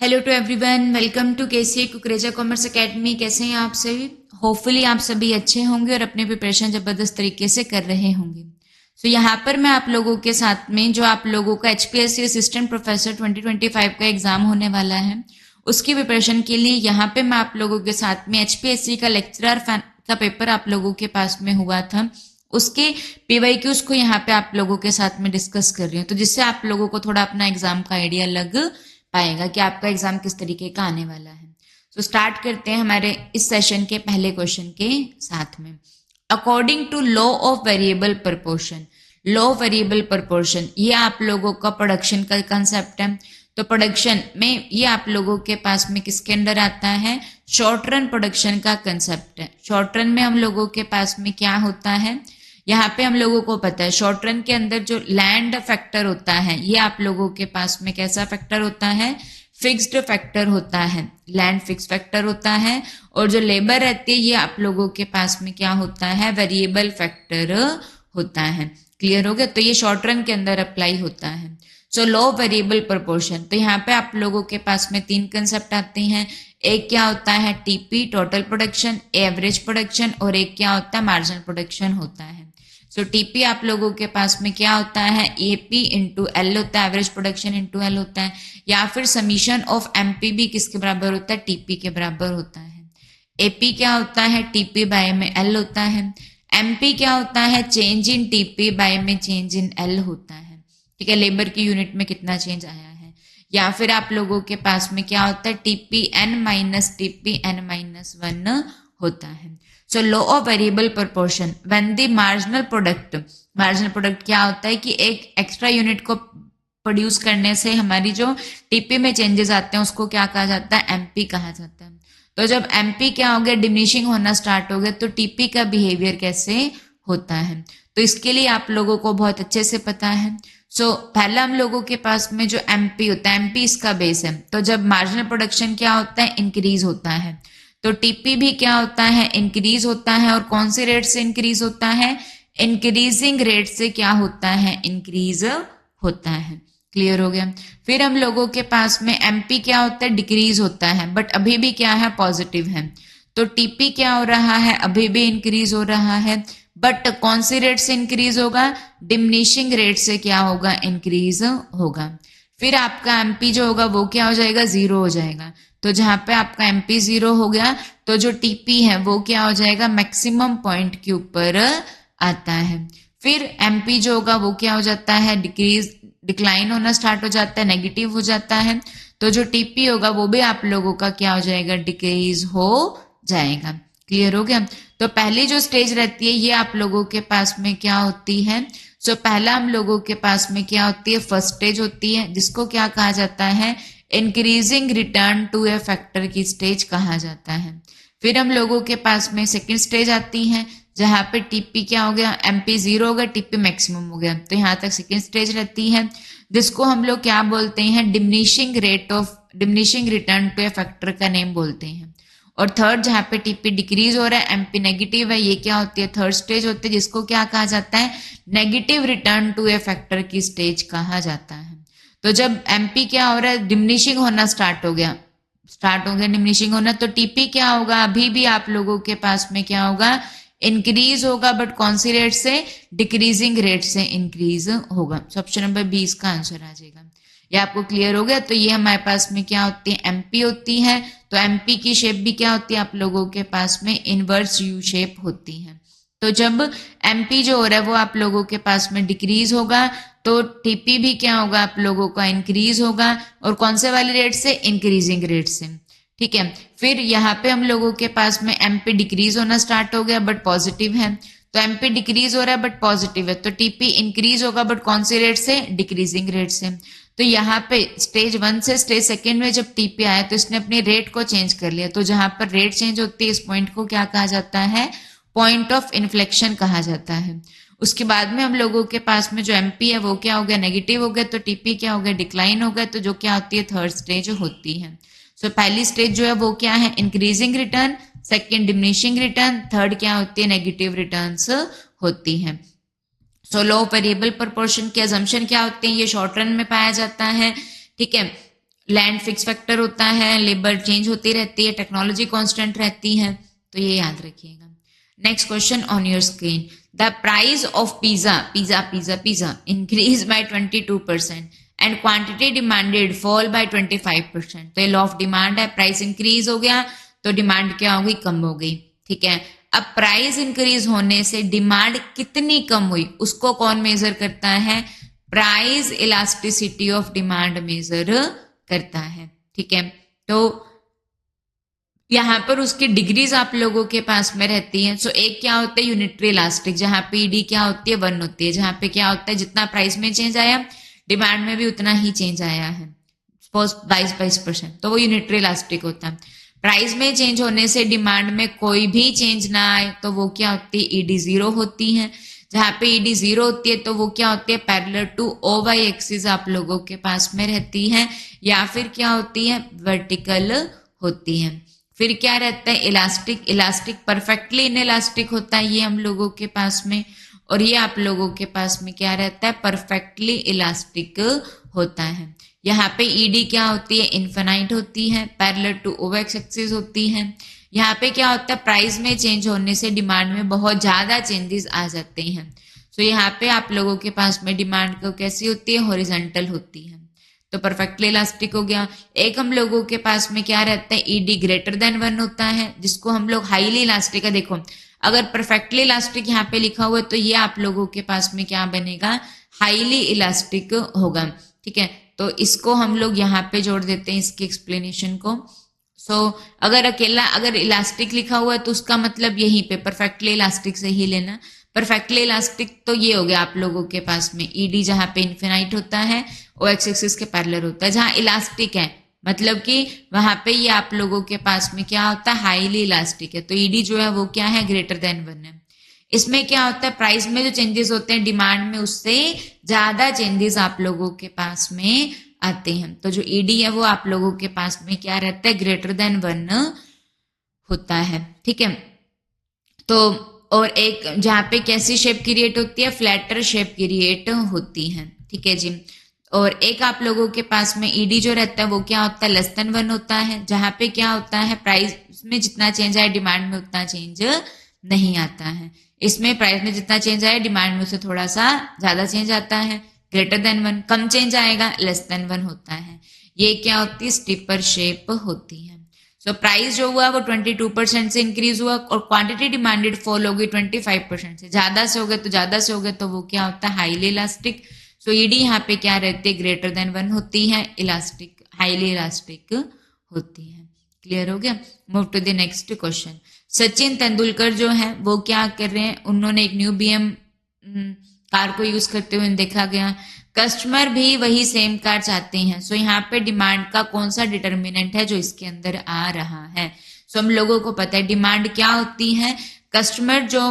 Hello to everyone, welcome to KCA Kukreja commerce academy. कैसे हैं आप सभी? होपफुली आप सभी अच्छे होंगे और अपने प्रिपरेशन ज़बरदस्त तरीके से कर रहे होंगे। सो यहाँ पर मैं आप लोगों के साथ में जो आप लोगों का एचपीएससी असिस्टेंट प्रोफेसर 2025 का एग्जाम होने वाला है, उसकी प्रिपरेशन के लिए यहाँ पे मैं आप लोगों के साथ में एचपीएससी का लेक्चरर का पेपर आप लोगों के पास में हुआ था, उसके पीवाईक्यूज को यहाँ पे आप लोगों के साथ में डिस्कस कर रही हूँ, तो जिससे आप लोगों को थोड़ा अपना एग्जाम का आइडिया लग पाएगा कि आपका एग्जाम किस तरीके का आने वाला है। तो स्टार्ट करते हैं हमारे इस सेशन के पहले क्वेश्चन के साथ में। According to law of variable proportion, law of variable proportion ये आप लोगों का प्रोडक्शन का कंसेप्ट है। तो प्रोडक्शन में ये आप लोगों के पास में किसके अंडर आता है? शॉर्ट रन प्रोडक्शन का कंसेप्ट है। शॉर्ट रन में हम लोगों के पास में क्या होता है, यहाँ पे हम लोगों को पता है शॉर्ट रन के अंदर जो लैंड फैक्टर होता है, ये आप लोगों के पास में कैसा फैक्टर होता है? फिक्स्ड फैक्टर होता है, लैंड फिक्स फैक्टर होता है। और जो लेबर रहती है ये आप लोगों के पास में क्या होता है? वेरिएबल फैक्टर होता है। क्लियर हो गया? तो ये शॉर्ट रन के अंदर अप्लाई होता है। सो लॉ वेरिएबल प्रोपोर्शन, तो यहाँ पे आप लोगों के पास में तीन कंसेप्ट आते हैं। एक क्या होता है? TP total production, average production, और एक क्या होता है? मार्जिनल प्रोडक्शन होता है। सो टीपी आप लोगों के पास में क्या होता है? एपी इंटू एल होता है, एवरेज प्रोडक्शन इंटू एल होता है। या फिर समीशन ऑफ एमपी भी किसके बराबर होता है? टीपी के बराबर होता है। एपी क्या होता है? टीपी बाय में एल होता है। एमपी क्या होता है? चेंज इन टीपी बाय में चेंज इन एल होता है। ठीक है, लेबर की यूनिट में कितना चेंज आया है। या फिर आप लोगों के पास में क्या होता है? TP N minus TP N minus 1 होता है। So law of variable proportion, when the marginal product, marginal product क्या होता है कि एक एक्स्ट्रा यूनिट को प्रोड्यूस करने से हमारी जो टीपी में चेंजेस आते हैं उसको क्या कहा जाता है? एमपी कहा जाता है। तो जब एमपी क्या हो गया? डिमिनिशिंग होना स्टार्ट हो गया, तो टीपी का बिहेवियर कैसे होता है? तो इसके लिए आप लोगों को बहुत अच्छे से पता है। पहला हम लोगों के पास में जो एमपी होता है, एमपी इसका बेस है। तो जब मार्जिनल प्रोडक्शन क्या होता है? इंक्रीज होता है, तो टीपी भी क्या होता है? इंक्रीज होता है। और कौन से रेट से इंक्रीज होता है? इंक्रीजिंग रेट से क्या होता है? इंक्रीज होता है। क्लियर हो गया? फिर हम लोगों के पास में एमपी क्या होता है? डिक्रीज होता है, बट अभी भी क्या है? पॉजिटिव है। तो टीपी क्या हो रहा है? अभी भी इंक्रीज हो रहा है, बट कौन सी रेट से इंक्रीज होगा? डिमिनिशिंग रेट से क्या होगा? इंक्रीज होगा। फिर आपका एमपी जो होगा वो क्या हो जाएगा? जीरो हो जाएगा। तो जहां पे आपका एमपी जीरो हो गया, तो जो टीपी है वो क्या हो जाएगा? मैक्सिमम पॉइंट के ऊपर आता है। फिर एमपी जो होगा वो क्या हो जाता है? डिक्लाइन होना स्टार्ट हो जाता है, नेगेटिव हो जाता है। तो जो टीपी होगा वो भी आप लोगों का क्या हो जाएगा? डिक्रीज हो जाएगा। क्लियर हो गया? तो पहली जो स्टेज रहती है ये आप लोगों के पास में क्या होती है? पहला हम लोगों के पास में क्या होती है? फर्स्ट स्टेज होती है, जिसको क्या कहा जाता है? Increasing return to a factor की स्टेज कहा जाता है। फिर हम लोगों के पास में सेकंड स्टेज आती है, जहां पे टीपी क्या हो गया? एमपी जीरो हो गया, टीपी मैक्सिमम हो गया। तो यहाँ तक सेकंड स्टेज रहती है, जिसको हम लोग क्या बोलते हैं? Diminishing return to a factor का नेम बोलते हैं। और थर्ड जहां पे टीपी डिक्रीज हो रहा है, एमपी नेगेटिव है, ये क्या होती है? थर्ड स्टेज होती है, जिसको क्या कहा जाता है? Negative return to a factor की स्टेज कहा जाता है। तो जब एमपी क्या हो रहा है? डिमिनिशिंग होना स्टार्ट हो गया डिमिनिशिंग होना, तो टीपी क्या होगा? अभी भी आप लोगों के पास में क्या होगा? इंक्रीज होगा, बट कौन सी रेट से? डिक्रीजिंग रेट से इंक्रीज होगा। ऑप्शन नंबर 20 का आंसर आ जाएगा। ये आपको क्लियर हो गया? तो ये हमारे पास में क्या होती है? एमपी होती है। तो एमपी की शेप भी क्या होती है आप लोगों के पास में? इनवर्स यू शेप होती है। तो जब एमपी जो हो रहा है वो आप लोगों के पास में डिक्रीज होगा, तो टीपी भी क्या होगा? आप लोगों का इंक्रीज होगा। और कौन से वाली रेट से? इंक्रीजिंग रेट से। ठीक है। फिर यहाँ पे हम लोगों के पास में एमपी डिक्रीज होना स्टार्ट हो गया, बट पॉजिटिव है। तो एमपी डिक्रीज हो रहा है बट पॉजिटिव है, तो टीपी इंक्रीज होगा, बट कौन सी रेट से? डिक्रीजिंग रेट से। तो यहाँ पे स्टेज 1 से स्टेज 2 में जब टीपी आया तो इसने अपने रेट को चेंज कर लिया। तो जहां पर रेट चेंज होती है, इस पॉइंट को क्या कहा जाता है? पॉइंट ऑफ इन्फ्लेक्शन कहा जाता है। उसके बाद में हम लोगों के पास में जो एमपी है वो क्या हो गया? नेगेटिव हो गया, तो टीपी क्या हो गया? डिक्लाइन हो गया। तो जो क्या होती है? थर्ड स्टेज होती है। पहली स्टेज जो है वो क्या है? Increasing return, second diminishing return, third क्या होती है? नेगेटिव रिटर्न्स होती है। लॉ ऑफ वेरिएबल प्रोपोर्शन की अजम्पशन क्या होती है? ये शॉर्ट रन में पाया जाता है। ठीक है। लैंड फिक्स फैक्टर होता है, लेबर चेंज होती रहती है, टेक्नोलॉजी कांस्टेंट रहती है, तो ये याद रखिएगा। Next question on your screen, the price of pizza increase by 22% and quantity demanded fall bye 25%। तो ये लॉ ऑफ डिमांड है, प्राइस इंक्रीज हो गया तो डिमांड क्या हो गई, कम हो गई। ठीक है, अब प्राइस इंक्रीज होने से डिमांड कितनी कम हुई उसको कौन मेजर करता है, price elasticity of demand measure करता है। ठीक है, तो यहाँ पर उसकी डिग्रीज आप लोगों के पास में रहती हैं। सो एक क्या होता है यूनिटरी इलास्टिक, जहाँ पे ईडी क्या होती है 1 होती है, जहाँ पे क्या होता है जितना प्राइस में चेंज आया डिमांड में भी उतना ही चेंज आया है, सपोज 22%, तो वो यूनिटरी इलास्टिक होता है। प्राइस में चेंज होने से डिमांड में कोई भी चेंज ना आए तो वो क्या होती है, ईडी 0 होती है। जहाँ पे ईडी 0 होती है तो वो क्या होती है, parallel to O Y axis आप लोगों के पास में रहती है, या फिर क्या होती है, वर्टिकल होती है। फिर क्या रहता है, इलास्टिक परफेक्टली इनइलास्टिक होता है ये हम लोगों के पास में, और ये आप लोगों के पास में क्या रहता है, परफेक्टली इलास्टिक होता है। यहाँ पे ईडी क्या होती है, इन्फिनाइट होती है, parallel to O X axis होती है। यहाँ पे क्या होता है, प्राइस में चेंज होने से डिमांड में बहुत ज्यादा चेंजेस आ जाते हैं। सो यहाँ पे आप लोगों के पास में डिमांड को कैसी होती है, हॉरिजॉन्टल होती है, तो परफेक्टली इलास्टिक हो गया। एक हम लोगों के पास में क्या रहता है, ईडी ग्रेटर देन 1 होता है, जिसको हम लोग हाईली इलास्टिक है। देखो अगर परफेक्टली इलास्टिक यहाँ पे लिखा हुआ है तो ये आप लोगों के पास में क्या बनेगा, हाईली इलास्टिक होगा। ठीक है, तो इसको हम लोग यहाँ पे जोड़ देते हैं इसकी एक्सप्लेनेशन को। अगर इलास्टिक लिखा हुआ है तो उसका मतलब यहीं पे परफेक्टली इलास्टिक से ही लेना। परफेक्टली इलास्टिक तो ये हो गया आप लोगों के पास में ईडी जहाँ पे इन्फिनाइट होता है, ओ एक्स एक्सिस के पैरेलल होता है। जहाँ इलास्टिक है मतलब कि वहां पे ये आप लोगों के पास में क्या होता है, हाईली इलास्टिक है, तो ईडी जो है वो क्या है, ग्रेटर देन 1 है। इसमें क्या होता है, प्राइस में जो चेंजेस होते हैं डिमांड में उससे ज्यादा चेंजेस आप लोगों के पास में आते हैं। तो जो ईडी है वो आप लोगों के पास में क्या रहता है, ग्रेटर देन 1 होता है। ठीक है, तो और एक जहाँ पे कैसी शेप क्रिएट होती है, फ्लैटर शेप क्रिएट होती है। ठीक है जी, और एक आप लोगों के पास में ईडी जो रहता है वो क्या होता है, लेस देन 1 होता है, जहाँ पे क्या होता है, प्राइस में जितना चेंज आए डिमांड में उतना चेंज नहीं आता है। इसमें प्राइस में जितना चेंज आए डिमांड में उससे थोड़ा सा ज्यादा चेंज आता है, ग्रेटर देन 1, कम चेंज आएगा, लेस देन 1 होता है। ये क्या होती है, स्टीपर शेप होती है। सो प्राइस जो हुआ वो 22% से इंक्रीज हुआ और क्वांटिटी डिमांडेड फॉल हो गई 25% से, ज्यादा से हो गए तो वो क्या होता है, हाईली इलास्टिक। सो ईडी यहाँ पे क्या रहती है, ग्रेटर देन 1 होती है, इलास्टिक हाईली इलास्टिक होती है। क्लियर हो गया। Move to the next question. Sachin Tendulkar जो है वो क्या कर रहे हैं, उन्होंने एक न्यू बीएम कार को यूज करते हुए देखा गया, कस्टमर भी वही सेम कार चाहते हैं। सो यहाँ पे डिमांड का कौन सा डिटर्मिनेंट है जो इसके अंदर आ रहा है। सो हम लोगों को पता है डिमांड क्या होती है, कस्टमर जो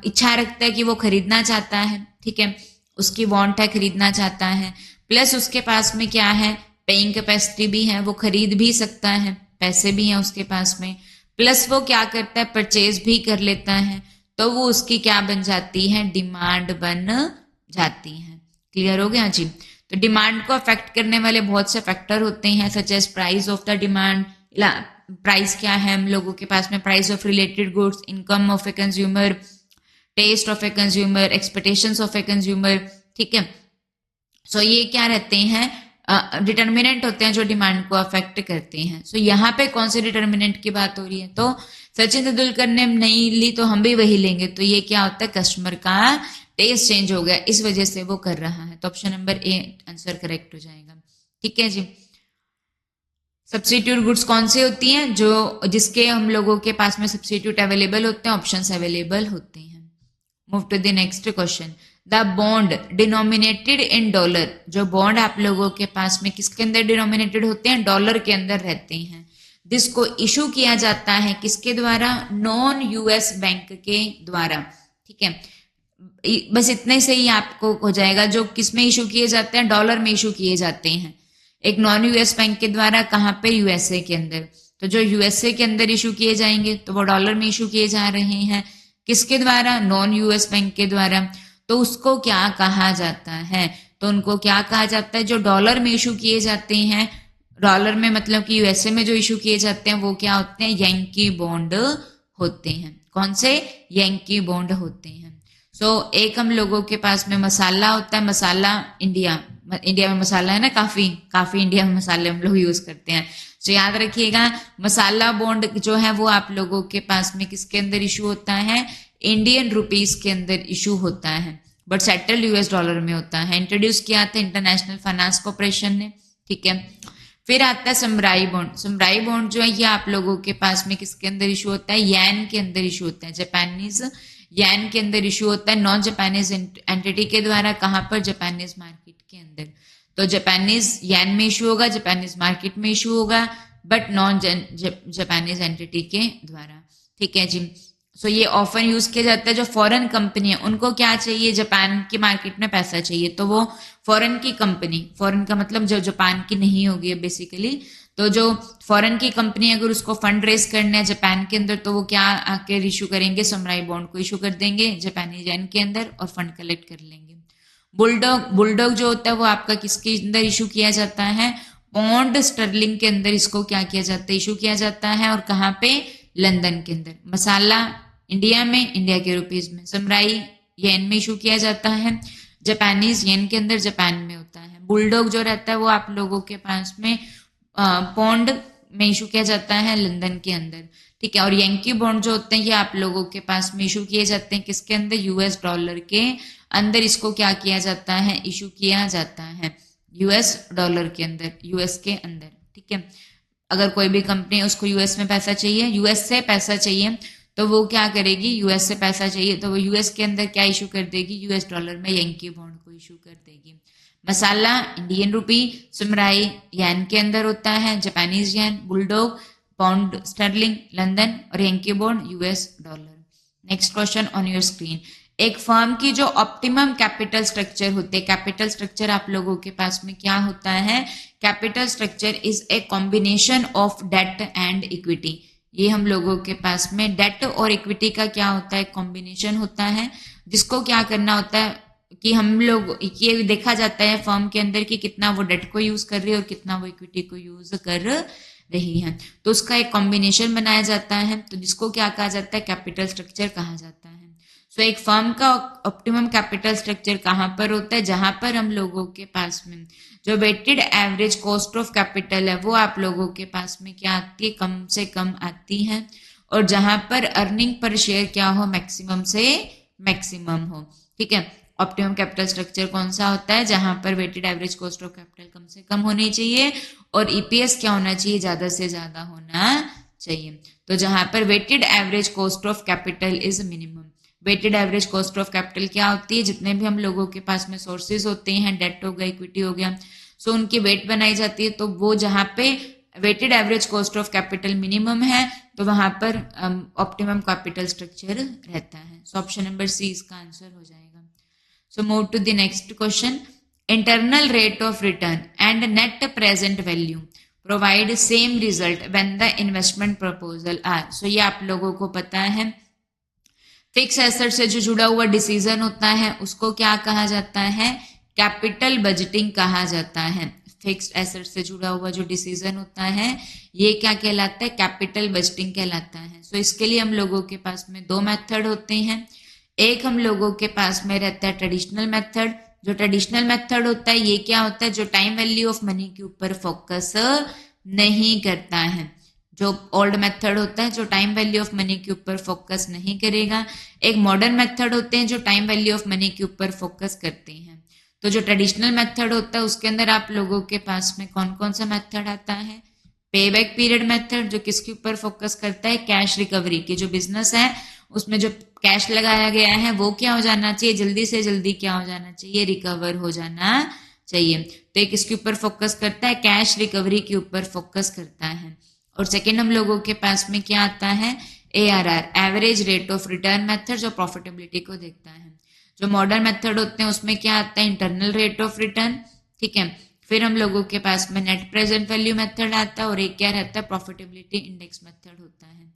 इच्छा रखता है कि वो खरीदना चाहता है, ठीक है, उसकी वांट है, खरीदना चाहता है, प्लस उसके पास में क्या है, पेइंग कैपेसिटी भी है, वो खरीद भी सकता है, पैसे भी हैं उसके पास में, प्लस वो क्या करता है, परचेज भी कर लेता है, तो वो उसकी क्या बन जाती है, डिमांड बन जाती है। क्लियर हो गया जी। तो डिमांड को अफेक्ट करने वाले बहुत से फैक्टर होते हैं, such as price of the demand, price क्या है हम लोगों के पास में, price of related goods, income of a consumer, taste of a consumer, expectations of a consumer. ठीक है, सो ये क्या रहते हैं, डिटर्मिनेंट होते हैं जो डिमांड को अफेक्ट करते हैं। सो यहाँ पे कौन से डिटर्मिनेंट की बात हो रही है, तो सचिन तेंदुलकर ने नहीं ली तो हम भी वही लेंगे, तो ये क्या होता है, कस्टमर का टेस्ट चेंज हो गया, इस वजह से वो कर रहा है, तो option number A answer correct हो जाएगा। ठीक है जी। सब्स्टिट्यूट गुड्स कौन सी होती हैं, जो जिसके हम लोगों के पास में सब्स्टिट्यूट अवेलेबल होते हैं, ऑप्शंस अवेलेबल होते हैं। Move to the next question. The bond denominated in dollar, जो बॉन्ड आप लोगों के पास में किसके अंदर डिनोमिनेटेड होते हैं, डॉलर के अंदर रहते हैं, जिसको इशू किया जाता है किसके द्वारा, नॉन यूएस बैंक के द्वारा। ठीक है, बस इतने से ही आपको हो जाएगा, जो किस में इशू किए जाते हैं, डॉलर में इशू किए जाते हैं, एक नॉन यूएस बैंक के द्वारा, कहाँ पे, यूएसए के अंदर। तो जो यूएसए के अंदर इशू किए जाएंगे तो वो डॉलर में इशू किए जा रहे हैं, किसके द्वारा, नॉन यूएस बैंक के द्वारा। तो उसको क्या कहा जाता है, तो उनको क्या कहा जाता है, जो डॉलर में इशू किए जाते हैं डॉलर में मतलब कि यूएसए में जो इशू किए जाते हैं वो क्या होते हैं, यंकी बॉन्ड होते हैं। कौन से, यंकी बॉन्ड होते हैं। एक हम लोगों के पास में मसाला होता है, मसाला इंडिया में मसाला है ना, काफी काफी इंडिया में मसाले हम लोग यूज करते हैं। याद रखिएगा, मसाला बॉन्ड जो है वो आप लोगों के पास में किसके अंदर इशू होता है, इंडियन रुपीस के अंदर इशू होता है, बट सेटल यूएस डॉलर में होता है। इंट्रोड्यूस किया था इंटरनेशनल फाइनेंस कॉर्पोरेशन ने, ठीक है। फिर आता है समराई बॉन्ड। समराई बॉन्ड जो है ये आप लोगों के पास में किसके अंदर इशू होता है, येन के अंदर इशू होता है, जापानीज येन के अंदर इशू होता है, नॉन जापानीज एंटिटी के द्वारा। कहां पर, जापानीज मार्केट के अंदर। तो जापानीज येन में इशू होगा, जापानीज मार्केट में इशू होगा, बट नॉन जापानीज एंटिटी के द्वारा, ठीक है जी। ये ऑफन यूज किया जाता है। जो फॉरेन कंपनी है उनको क्या चाहिए, जापान की मार्केट में पैसा चाहिए, तो वो फॉरेन की कंपनी, फॉरेन का मतलब जो जापान की नहीं होगी बेसिकली, तो जो फॉरेन की कंपनी अगर उसको फंड रेस करना है जापान के अंदर, तो वो क्या आके इशू करेंगे, समराई बॉन्ड को इशू कर देंगे जापानी येन के अंदर और फंड कलेक्ट कर लेंगे। बुलडॉग जो होता है वो आपका किसके अंदर इशू किया जाता है, पौंड स्टर्लिंग के अंदर इसको क्या किया जाता है, इशू किया जाता है। और कहाँ पे, लंदन के अंदर। मसाला इंडिया में, इंडिया के रुपीज में। समराई येन में इशू किया जाता है, जापानीज येन के अंदर, जापान में होता है। बुलडॉग जो रहता है वो आप लोगों के पास में पौंड में इशू किया जाता है, लंदन के अंदर, ठीक है। और यंकी बॉन्ड जो होते हैं ये आप लोगों के पास में इशू किए जाते हैं किसके अंदर, यूएस डॉलर के अंदर। इसको क्या किया जाता है, इशू किया जाता है यूएस डॉलर के अंदर, यूएस के अंदर, ठीक है। अगर कोई भी कंपनी उसको यूएस में पैसा चाहिए, यूएस से पैसा चाहिए, तो वो क्या करेगी, यूएस से पैसा चाहिए तो वो यूएस के अंदर क्या इशू कर देगी, यूएस डॉलर में यंकी बॉन्ड को इशू कर देगी। मसाला इंडियन रुपी, समराई येन के अंदर होता है, Japanese yen, bulldog pound sterling London, और Yankee bond US dollar. Next question on your screen. एक फर्म की जो ऑप्टिमम कैपिटल स्ट्रक्चर होते हैं, कैपिटल स्ट्रक्चर आप लोगों के पास में क्या होता है, capital structure is a combination of debt and equity. ये हम लोगों के पास में डेट और इक्विटी का क्या होता है, कॉम्बिनेशन होता है, जिसको क्या करना होता है कि हम लोग ये देखा जाता है फर्म के अंदर कि कितना वो डेट को यूज कर रही है और कितना वो इक्विटी को यूज कर रही है, तो उसका एक कॉम्बिनेशन बनाया जाता है, तो जिसको क्या कहा जाता है, कैपिटल स्ट्रक्चर कहा जाता है। एक फर्म का ऑप्टिमम कैपिटल स्ट्रक्चर कहाँ पर होता है, जहां पर हम लोगों के पास में जो weighted average cost of capital है वो आप लोगों के पास में क्या आती है, कम से कम आती है, और जहां पर अर्निंग पर शेयर क्या हो, मैक्सिमम से मैक्सिमम हो, ठीक है। ऑप्टिमम कैपिटल स्ट्रक्चर कौन सा होता है, जहां पर weighted average cost of capital कम से कम होनी चाहिए और ईपीएस क्या होना चाहिए, ज्यादा से ज्यादा होना चाहिए। तो जहां पर weighted average cost of capital is minimum. Weighted average cost of capital क्या होती है, जितने भी हम लोगों के पास में सोर्सेज होते हैं, डेट हो गया, इक्विटी हो गया, सो उनकी वेट बनाई जाती है, तो वो जहां पे weighted average cost of capital minimum है तो वहां पर ऑप्टिमम कैपिटल स्ट्रक्चर रहता है। सो ऑप्शन नंबर सी इसका आंसर हो जाएगा। So move to the next question. Internal rate of return and net present value provide same result when the investment proposal are. So ये आप लोगों को पता है, फिक्स एसेट से जो जुड़ा हुआ डिसीजन होता है उसको क्या कहा जाता है, कैपिटल बजटिंग कहा जाता है। फिक्स्ड एसेट से जुड़ा हुआ जो डिसीजन होता है ये क्या कहलाता है, कैपिटल बजटिंग कहलाता है। सो इसके लिए हम लोगों के पास में दो मेथड होते हैं। एक हम लोगों के पास में रहता है ट्रेडिशनल मेथड। जो ट्रेडिशनल मेथड होता है ये क्या होता है, जो टाइम वैल्यू ऑफ मनी के ऊपर फोकस नहीं करता है। जो ओल्ड मेथड होता है जो टाइम वैल्यू ऑफ मनी के ऊपर फोकस नहीं करेगा। एक मॉडर्न मेथड होते हैं जो टाइम वैल्यू ऑफ मनी के ऊपर फोकस करते हैं। तो जो ट्रेडिशनल मेथड होता है उसके अंदर आप लोगों के पास में कौन कौन सा मेथड आता है, पे बैक पीरियड मेथड जो किसके ऊपर फोकस करता है, कैश रिकवरी की, जो बिजनेस है उसमें जो कैश लगाया गया है वो क्या हो जाना चाहिए, जल्दी से जल्दी क्या हो जाना चाहिए, रिकवर हो जाना चाहिए। तो एक इसके ऊपर फोकस करता है, कैश रिकवरी के ऊपर फोकस करता है। और सेकेंड हम लोगों के पास में क्या आता है, ARR average rate of return method जो प्रॉफिटेबिलिटी को देखता है। जो मॉडर्न मेथड होते हैं उसमें क्या आता है, इंटरनल रेट ऑफ रिटर्न, ठीक है। फिर हम लोगों के पास में नेट प्रेजेंट वैल्यू मेथड आता है और एक क्या रहता है, प्रॉफिटेबिलिटी इंडेक्स मेथड होता है।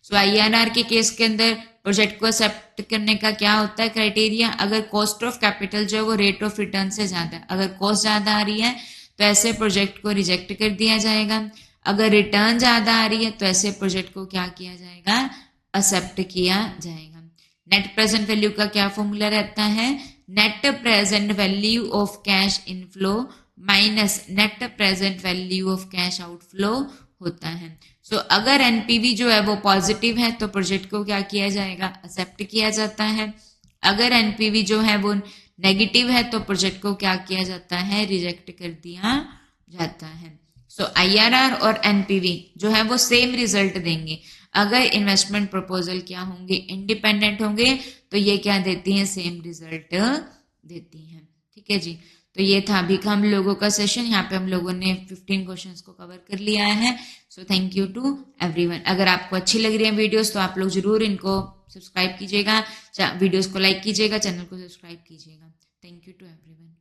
सो IRR के केस के अंदर प्रोजेक्ट को एक्सेप्ट करने का क्या होता है क्राइटेरिया, अगर कॉस्ट ऑफ कैपिटल जो है वो रेट ऑफ रिटर्न से ज्यादा है। अगर कॉस्ट ज्यादा आ रही है तो ऐसे प्रोजेक्ट को रिजेक्ट कर दिया जाएगा। अगर रिटर्न ज्यादा आ रही है तो ऐसे प्रोजेक्ट को क्या किया जाएगा, एक्सेप्ट किया जाएगा। नेट प्रेजेंट वैल्यू का क्या फॉर्मूला रहता है, net present value of cash inflow minus net present value of cash outflow होता है। सो अगर एनपीवी जो है वो पॉजिटिव है तो प्रोजेक्ट को क्या किया जाएगा, एक्सेप्ट किया जाता है। अगर एनपीवी जो है वो नेगेटिव है तो प्रोजेक्ट को क्या किया जाता है, रिजेक्ट कर दिया जाता है। सो आईआरआर और एनपीवी जो है वो सेम रिजल्ट देंगे। अगर इन्वेस्टमेंट प्रपोजल क्या होंगे, इंडिपेंडेंट होंगे तो ये क्या देती हैं, सेम रिजल्ट देती हैं। ठीक है जी, तो ये था अभी का हम लोगों का सेशन। यहाँ पे हम लोगों ने 15 क्वेश्चंस को कवर कर लिया है। So thank you to everyone. अगर आपको अच्छी लग रही है वीडियोस तो आप लोग जरूर इनको सब्सक्राइब कीजिएगा, वीडियोस को लाइक कीजिएगा, चैनल को सब्सक्राइब कीजिएगा। Thank you to everyone.